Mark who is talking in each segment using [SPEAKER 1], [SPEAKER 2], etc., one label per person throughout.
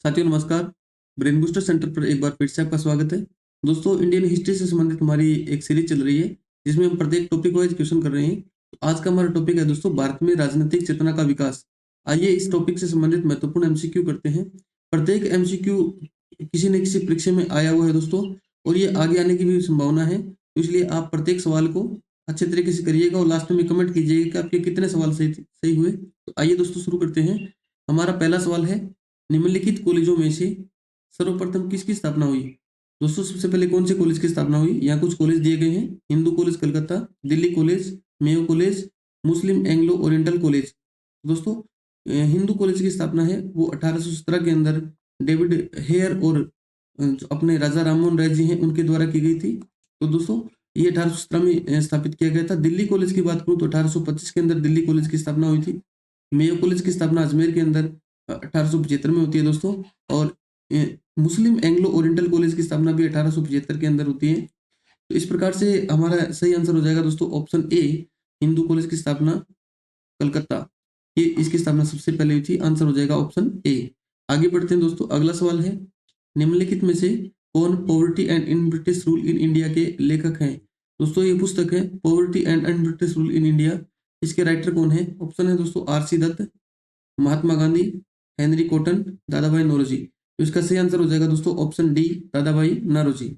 [SPEAKER 1] साथियों नमस्कार। Brain booster centre पर एक बार फिर से आपका स्वागत है। दोस्तों इंडियन हिस्ट्री से संबंधित हमारी एक सीरीज चल रही है जिसमें हम प्रत्येक टॉपिक वाइज क्वेश्चन कर रहे हैं। तो आज का हमारा टॉपिक है दोस्तों भारत में राजनीतिक चेतना का विकास। आइए इस टॉपिक से संबंधित महत्वपूर्ण एमसीक्यू करते हैं। प्रत्येक एमसीक्यू किसी न किसी परीक्षा में आया हुआ है दोस्तों, और ये आगे आने की भी संभावना है। तो इसलिए आप प्रत्येक सवाल को अच्छे तरीके से करिएगा और लास्ट में कमेंट कीजिएगा कि आपके कितने सवाल सही हुए। तो आइए दोस्तों शुरू करते हैं। हमारा पहला सवाल है, निम्नलिखित कॉलेजों में से सर्वप्रथम किसकी स्थापना हुई? दोस्तों सबसे पहले कौन से कॉलेज की स्थापना हुई? यहाँ कुछ कॉलेज दिए गए हैं। Hindu College Calcutta, Delhi College, Mayo College, Muslim Anglo Oriental College. दोस्तों हिंदू कॉलेज की स्थापना है वो 1817 के अंदर डेविड हेयर और जो अपने राजा राममोहन राय जी हैं उनके द्वारा की गई थी। तो दोस्तों ये 1817 में स्थापित किया गया था। दिल्ली कॉलेज की बात करूँ तो 1825 के अंदर दिल्ली कॉलेज की स्थापना हुई थी। मेयो कॉलेज की स्थापना अजमेर के अंदर 1875 में होती है दोस्तों। और मुस्लिम एंग्लो ओरिएंटल कॉलेज की स्थापना भी 1875 के अंदर होती है। तो इस प्रकार से हमारा सही आंसर हो जाएगा दोस्तों ऑप्शन ए, हिंदू कॉलेज की स्थापना कलकत्ता। ये इसकी स्थापना सबसे पहले हुई थी। आंसर हो जाएगा ऑप्शन ए। आगे बढ़ते हैं दोस्तों। अगला सवाल है, निम्नलिखित में से कौन poverty and in British rule in India के लेखक हैं? दोस्तों ये पुस्तक है poverty and in British rule in India. इसके राइटर कौन है? ऑप्शन है दोस्तों RC. Dutt, Mahatma Gandhi, Henry cotton, Dadabhai Naoroji. तो इसका सही आंसर हो जाएगा दोस्तों ऑप्शन डी, दादाभाई नौरोजी।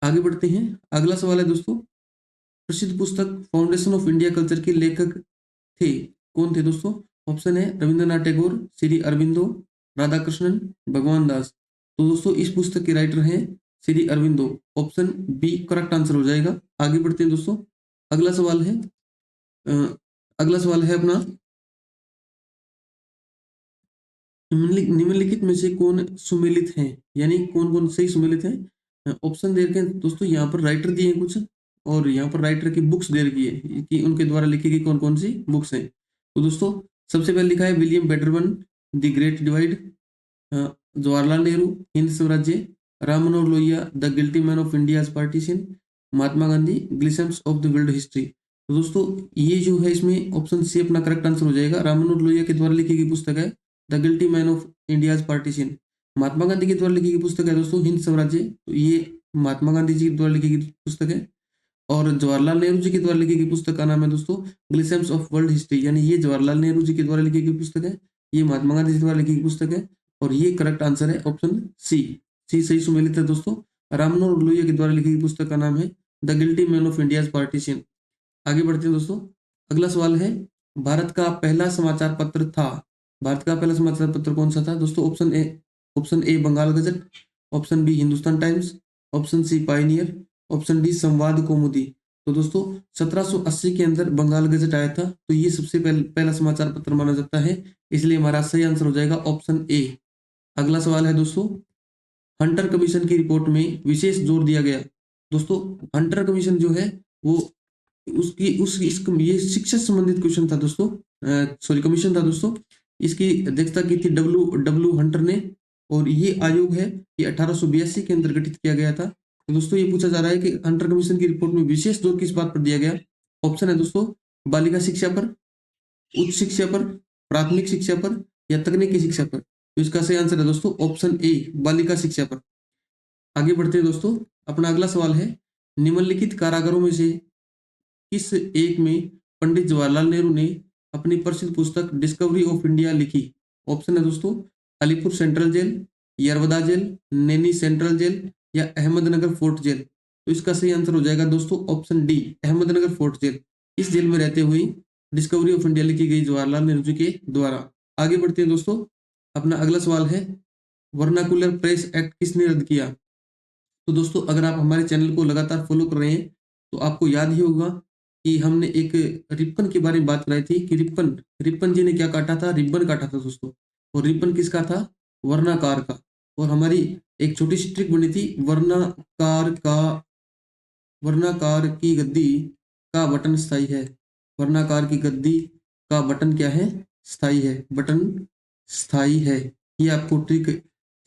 [SPEAKER 1] आगे बढ़ते हैं। अगला सवाल है दोस्तों, प्रसिद्ध पुस्तक फाउंडेशन ऑफ इंडिया कल्चर के लेखक थे, कौन थे दोस्तों? ऑप्शन है रविंद्रनाथ टैगोर, श्री अरविंदो, राधाकृष्णन, भगवान दास। तो दोस्तों इस पुस्तक के राइटर हैं Shri Aurobindo. Option B correct answer हो जाएगा। आगे बढ़ते हैं दोस्तों। अगला सवाल है अगला सवाल है अपना, निम्नलिखित में से कौन सुमेलित हैं, यानी कौन कौन सही सुमेलित हैं? ऑप्शन दे रखे हैं दोस्तों। यहाँ पर राइटर दिए हैं कुछ, और यहाँ पर राइटर की बुक्स दे रखी है कि उनके द्वारा लिखी गई कौन कौन सी बुक्स हैं। तो दोस्तों सबसे पहले लिखा है विलियम बेटरवन, the great divide, Jawaharlal Nehru, Hind Swarajya, Ram Manohar Lohia, the guilty man of India's partition, Mahatma Gandhi, glimpses of the world history. तो दोस्तों ये जो है इसमें ऑप्शन सी अपना करेक्ट आंसर हो जाएगा। राम मनोहर लोहिया के द्वारा लिखी गई पुस्तक है the guilty man of India's partition. Mahatma Gandhi के द्वारा लिखी गई पुस्तक है दोस्तों हिंद स्वराज्य। तो ये महात्मा गांधी जी के द्वारा लिखी गई पुस्तक है। और जवाहरलाल नेहरू जी के द्वारा लिखी गई पुस्तक का नाम है दोस्तों ग्लिसम्स ऑफ वर्ल्ड हिस्ट्री, यानी ये जवाहरलाल नेहरू जी के द्वारा लिखी गई पुस्तक है, ये महात्मा गांधी जी द्वारा लिखी गई पुस्तक है। और ये करेक्ट आंसर है ऑप्शन सी। सी सही सुमेलित है दोस्तों। राम मनोहर लोहिया के द्वारा लिखी गई पुस्तक का नाम है the guilty man of India's partition. आगे बढ़ते हैं दोस्तों। अगला सवाल है, भारत का पहला समाचार पत्र था, भारत का पहला समाचार पत्र कौन सा था दोस्तों? Option A Bengal gazette, option B Hindustan Times, option C pioneer, option D Sambad Kaumudi. तो दोस्तों 1780 के अंदर बंगाल गजट आया था। तो ये सबसे पहला समाचार पत्र माना जाता है, इसलिए हमारा सही आंसर हो जाएगा ऑप्शन ए। अगला सवाल है दोस्तों, हंटर कमीशन की रिपोर्ट में विशेष जोर दिया गया। दोस्तों हंटर कमीशन जो है वो उसकी उस ये शिक्षा से संबंधित क्वेश्चन था दोस्तों, सॉरी कमीशन था दोस्तों। इसकी अध्यक्षता की थी डब्ल्यू डब्ल्यू हंटर ने, और ये आयोग है ये 1882 के अंदर गठित किया गया था। तो दोस्तों ये पूछा जा रहा है कि हंटर कमीशन की रिपोर्ट में विशेष जोर किस बात पर दिया गया? ऑप्शन है दोस्तों बालिका शिक्षा पर, उच्च शिक्षा पर, प्राथमिक शिक्षा पर, या तकनीकी शिक्षा पर। तो इसका सही आंसर है दोस्तों ऑप्शन ए, बालिका शिक्षा पर। आगे बढ़ते हैं दोस्तों। अपना अगला सवाल है, निम्नलिखित कारागारों में से किस एक में पंडित जवाहरलाल नेहरू ने अपनी प्रसिद्ध पुस्तक डिस्कवरी ऑफ इंडिया लिखी? ऑप्शन है दोस्तों Alipur central jail, Yerwada jail, Naini central jail, या अहमदनगर फोर्ट जेल। तो इसका सही आंसर हो जाएगा दोस्तों option D, Ahmednagar fort jail. इस जेल में रहते हुए डिस्कवरी ऑफ इंडिया लिखी गई जवाहरलाल नेहरू जी के द्वारा। आगे बढ़ते हैं दोस्तों। अपना अगला सवाल है, वर्नाकुलर प्रेस एक्ट किसने रद्द किया? तो दोस्तों अगर आप हमारे चैनल को लगातार फॉलो कर रहे हैं तो आपको याद ही होगा कि हमने एक रिपन के बारे में बात कराई थी कि रिपन रिपन जी ने क्या काटा था? रिबन काटा था दोस्तों। और रिबन किसका था? वर्णाकार का। और हमारी एक छोटी सी ट्रिक बनी थी, वर्णाकार की गद्दी का बटन स्थायी है। वर्णाकार की गद्दी का बटन क्या है? स्थायी है। बटन स्थायी है, ये आपको ट्रिक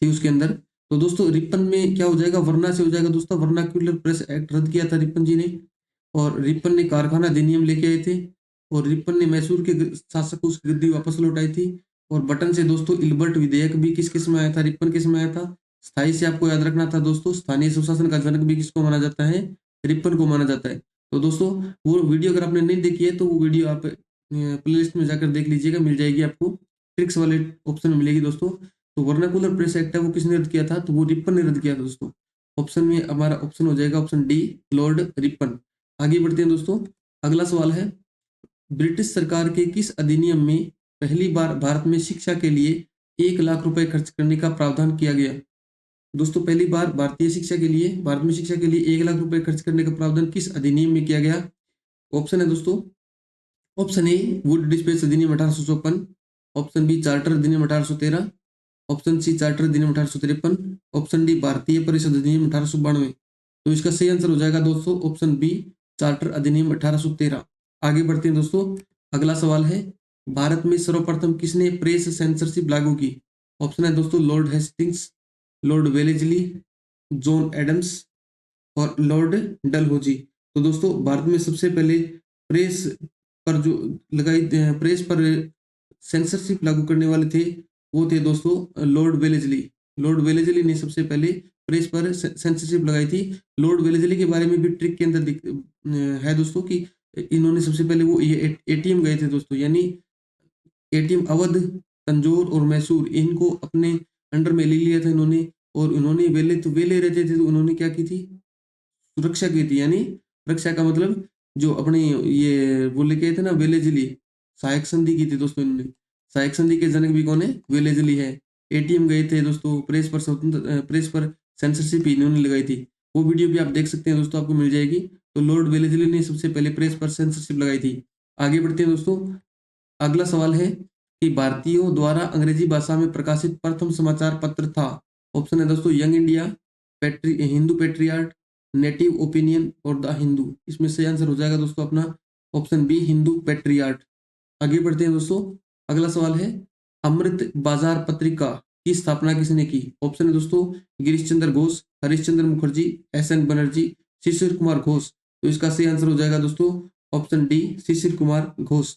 [SPEAKER 1] थी उसके अंदर। तो दोस्तों रिपन में क्या हो जाएगा? वरना से हो जाएगा दोस्तों, वर्नाक्यूलर प्रेस एक्ट रद्द किया था रिपन जी ने। और रिपन ने कारखाना अधिनियम लेके आए थे, और रिपन ने मैसूर के शासक को उसकी गद्दी वापस लौटाई थी। और बटन से दोस्तों इल्बर्ट विधेयक भी किस किस में आया था, रिपन किस में आया था। स्थायी से आपको याद रखना था दोस्तों, स्थानीय सुशासन का जनक भी किसको माना जाता है, रिपन को माना जाता है। तो दोस्तों वो वीडियो अगर आपने नहीं देखी है तो वो वीडियो आप प्लेलिस्ट में जाकर देख लीजिएगा, मिल जाएगी आपको, ट्रिक्स वाले ऑप्शन में मिलेगी दोस्तों। तो वर्नाकुलर प्रेस एक्ट है वो किसने रद्द किया था, तो वो रिपन ने रद्द किया था दोस्तों। ऑप्शन में हमारा ऑप्शन हो जाएगा ऑप्शन डी, लॉर्ड रिपन। आगे बढ़ते हैं दोस्तों, अगला सवाल है, ब्रिटिश सरकार के किस अधिनियम में पहली बार भारत में शिक्षा के लिए 1 लाख रुपए खर्च करने का प्रावधान किया गया। दोस्तों पहली बार भारतीय शिक्षा के लिए, भारत में शिक्षा के लिए 1 लाख रुपए खर्च करने का प्रावधान किस अधिनियम में किया गया। ऑप्शन है दोस्तों, ऑप्शन ए वुड डिस्पेच अधिनियम 1854, ऑप्शन बी चार्टर अधिनियम 1813, ऑप्शन सी चार्टर अधिनियम 1853, ऑप्शन डी भारतीय परिषद अधिनियम 1892। तो इसका सही आंसर हो जाएगा दोस्तों ऑप्शन बी, चार्टर अधिनियम 1813। आगे बढ़ते हैं दोस्तों, अगला सवाल है, भारत में सर्वप्रथम किसने प्रेस सेंसरशिप लागू की। ऑप्शन है दोस्तों Lord Hastings, Lord Wellesley, John Adams और लॉर्ड डलहौजी। तो दोस्तों भारत में सबसे पहले प्रेस पर जो लगाई, प्रेस पर सेंसरशिप लागू करने वाले थे वो थे दोस्तों लॉर्ड वेलेजली। लॉर्ड वेलेजली ने सबसे पहले प्रेस पर सेंसरशिप लगाई थी। लॉर्ड वेलेजली के बारे में भी ट्रिक के अंदर है दोस्तों कि इन्होंने सबसे पहले वो ये एटीएम गए थे दोस्तों, यानी एटीएम अवध, तंजौर और मैसूर इनको अपने अंडर में ले लिया था इन्होंने। और उन्होंने वेले रहते थे तो उन्होंने क्या की थी, सुरक्षा की थी। यानी रक्षा का मतलब जो अपने ये वो लेके आए थे ना वेलेजली, सहायक संधि की थी दोस्तों इन्होंने। सहायक संधि के जनक भी कौन है, वेलेजली है। एटीएम गए थे दोस्तों, प्रेस पर स्वतंत्र प्रेस पर सेंसरशिप इन्होंने लगाई थी। वो वीडियो भी आप देख सकते हैं दोस्तों, आपको मिल जाएगी। तो लॉर्ड वेलेजली ने सबसे पहले प्रेस पर सेंसरशिप लगाई थी। आगे बढ़ते हैं दोस्तों, अगला सवाल है कि भारतीयों द्वारा अंग्रेजी भाषा में प्रकाशित प्रथम समाचार पत्र था। ऑप्शन है दोस्तों young India, Hindu patriot, native opinion और द हिंदू। इसमें सही आंसर हो जाएगा दोस्तों अपना ऑप्शन बी, हिंदू पेट्रियार्ट। आगे बढ़ते हैं दोस्तों, अगला सवाल है, अमृत बाजार पत्रिका की स्थापना किसने की। ऑप्शन है दोस्तों गिरीश चंद्र घोष, हरीश चंद्र मुखर्जी, एस एन बनर्जी, शिशिर कुमार घोष। तो इसका सही आंसर हो जाएगा दोस्तों ऑप्शन डी, शिशिर कुमार घोष।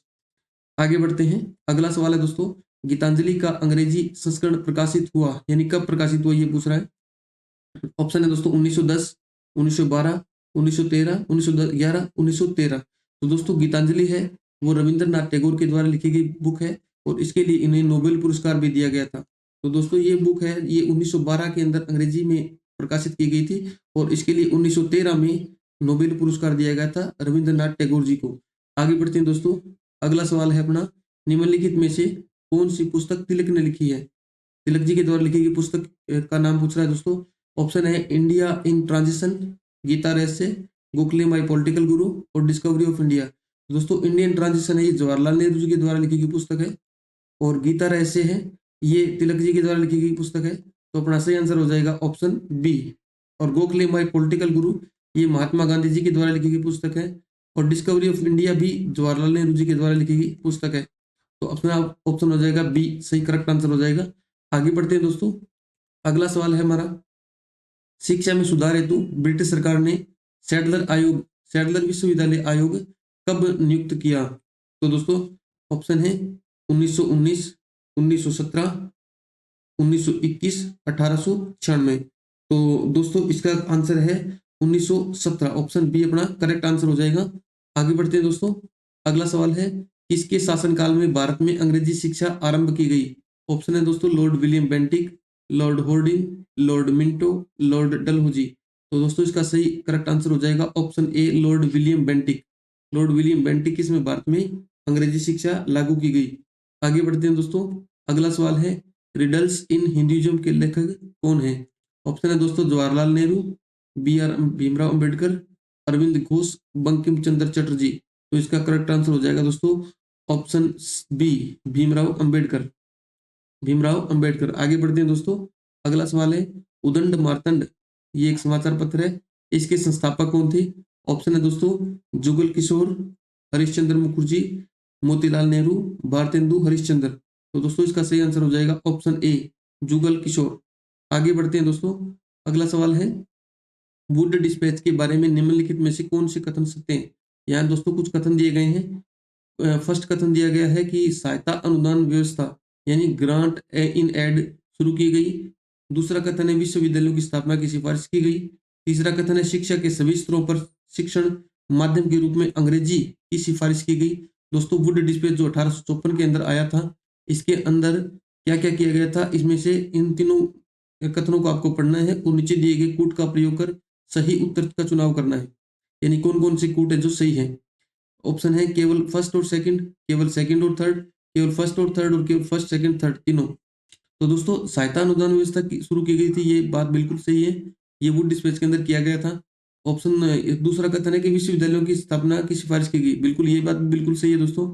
[SPEAKER 1] आगे बढ़ते हैं, अगला सवाल है दोस्तों, गीतांजलि का अंग्रेजी संस्करण प्रकाशित हुआ, यानी कब प्रकाशित हुआ ये पूछ रहा है। ऑप्शन है दोस्तों 1910, 1912, 1913, 1911, 1913। तो दोस्तों गीतांजलि है वो रविंद्रनाथ टैगोर के द्वारा लिखी गई बुक है और इसके लिए इन्हें नोबेल पुरस्कार भी दिया गया था। तो दोस्तों ये बुक है, ये 1912 के अंदर अंग्रेजी में प्रकाशित की गई थी और इसके लिए 1913 में नोबेल पुरस्कार दिया गया था रविंद्रनाथ टैगोर जी को। आगे बढ़ते हैं दोस्तों, अगला सवाल है अपना, निम्नलिखित में से कौन सी पुस्तक तिलक ने लिखी है। तिलक जी के द्वारा लिखी गई पुस्तक का नाम पूछ रहा है दोस्तों। ऑप्शन है इंडिया इन ट्रांजिशन, गीता रहस्य, गोखले माई पॉलिटिकल गुरु और डिस्कवरी ऑफ इंडिया। दोस्तों इंडियन ट्रांजिशन है ये जवाहरलाल नेहरू जी के द्वारा लिखी गई पुस्तक है और गीता रहस्य है ये तिलक जी के द्वारा लिखी गई पुस्तक है। तो अपना सही आंसर हो जाएगा ऑप्शन बी। और गोखले माई पॉलिटिकल गुरु ये महात्मा गांधी जी के द्वारा लिखी गई पुस्तक है और डिस्कवरी ऑफ इंडिया भी जवाहरलाल नेहरू जी के द्वारा लिखी गई पुस्तक है। तो अपना ऑप्शन हो जाएगा बी, सही करेक्ट आंसर हो जाएगा। आगे बढ़ते हैं दोस्तों, अगला सवाल है हमारा, शिक्षा में सुधार हेतु ब्रिटिश सरकार ने सैडलर विश्वविद्यालय आयोग कब नियुक्त किया। तो दोस्तों ऑप्शन है 1919, 1917, 1921, 1896। तो दोस्तों इसका आंसर है 1917, ऑप्शन बी अपना करेक्ट आंसर हो जाएगा। आगे बढ़ते हैं दोस्तों, अगला सवाल है, किसके शासनकाल में भारत में अंग्रेजी शिक्षा आरंभ की गई। ऑप्शन है दोस्तों Lord William Bentinck, Lord hoarding, Lord Minto, Lord Dalhousie. तो दोस्तों इसका सही करेक्ट आंसर हो जाएगा option A, Lord William Bentinck. Lord William Bentinck इसमें भारत में अंग्रेजी शिक्षा लागू की गई। आगे बढ़ते हैं दोस्तों, अगला सवाल है, रिडल्स इन हिंदुइज्म के लेखक कौन है। ऑप्शन है दोस्तों जवाहरलाल नेहरू, बी आर भीमराव अंबेडकर, अरविंद घोष, बंकिम चंद्र चटर्जी। तो इसका करेक्ट आंसर हो जाएगा दोस्तों ऑप्शन बी, भीमराव अंबेडकर। भीमराव अंबेडकर। आगे बढ़ते हैं दोस्तों, अगला सवाल है, उदंड मार्तंड ये एक समाचार पत्र है, इसके संस्थापक कौन थे। ऑप्शन है दोस्तों जुगल किशोर, हरिश्चंद्र मुखर्जी, मोतीलाल नेहरू, भारतेंदु हरिश्चंद्र। तो दोस्तों इसका सही आंसर हो जाएगा ऑप्शन ए, जुगल किशोर। आगे बढ़ते हैं दोस्तों, अगला सवाल है, वुड डिस्पैच के बारे में निम्नलिखित में से कौन से कथन सत्य हैं। यहाँ दोस्तों कुछ कथन दिए गए हैं। फर्स्ट कथन दिया गया है कि सहायता अनुदान व्यवस्था यानी ग्रांट इन एड शुरू की गई। दूसरा कथन है विश्वविद्यालयों की स्थापना की सिफारिश की गई। तीसरा कथन है शिक्षा के सभी स्तरों पर शिक्षण माध्यम के रूप में अंग्रेजी की सिफारिश की गई। दोस्तों वुड डिस्पेच जो 1854 के अंदर आया था, इसके अंदर क्या क्या किया गया था, इसमें से इन तीनों कथनों को आपको पढ़ना है और नीचे दिए गए कूट का प्रयोग कर सही उत्तर का चुनाव करना है। यानी कौन कौन से कूट है जो सही है। ऑप्शन है केवल फर्स्ट और सेकंड, केवल सेकंड और थर्ड, केवल फर्स्ट और थर्ड और केवल फर्स्ट सेकंड थर्ड तीनों। तो दोस्तों सहायता अनुदान व्यवस्था शुरू की गई थी, ये बात बिल्कुल सही है। ये वुड डिस्पैच के अंदर किया गया था। ऑप्शन दूसरा कथन है कि विश्वविद्यालयों की स्थापना की सिफारिश की गई, बिल्कुल ये बात बिल्कुल सही है दोस्तों।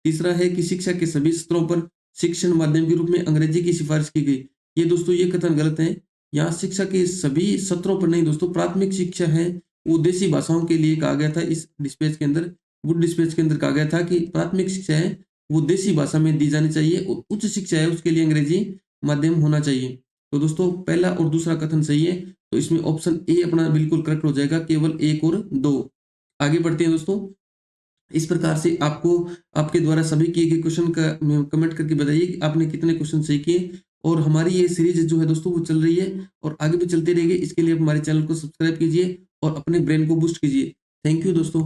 [SPEAKER 1] तीसरा है कि शिक्षा के सभी स्तरों पर शिक्षण माध्यम के रूप में अंग्रेजी की सिफारिश की गई। ये दोस्तों ये कथन गलत है। यहाँ शिक्षा के सभी सत्रों पर नहीं दोस्तों, प्राथमिक शिक्षा है वो देसी भाषाओं के लिए कहा गया था। इस डिस्पैच के अंदर, वुड डिस्पैच के अंदर कहा गया था कि प्राथमिक शिक्षा है वो देसी भाषा में दी जानी चाहिए और उच्च शिक्षा है उसके लिए अंग्रेजी माध्यम होना चाहिए। तो दोस्तों पहला और दूसरा कथन सही है, तो इसमें ऑप्शन ए अपना बिल्कुल करेक्ट हो जाएगा, केवल 1 और 2। आगे बढ़ते हैं दोस्तों। इस प्रकार से आपको आपके द्वारा सभी किए गए क्वेश्चन का कमेंट करके बताइए कि आपने कितने क्वेश्चन सही किए। और हमारी ये सीरीज जो है दोस्तों वो चल रही है और आगे भी चलती रहेगी। इसके लिए आप हमारे चैनल को सब्सक्राइब कीजिए और अपने ब्रेन को बूस्ट कीजिए। थैंक यू दोस्तों।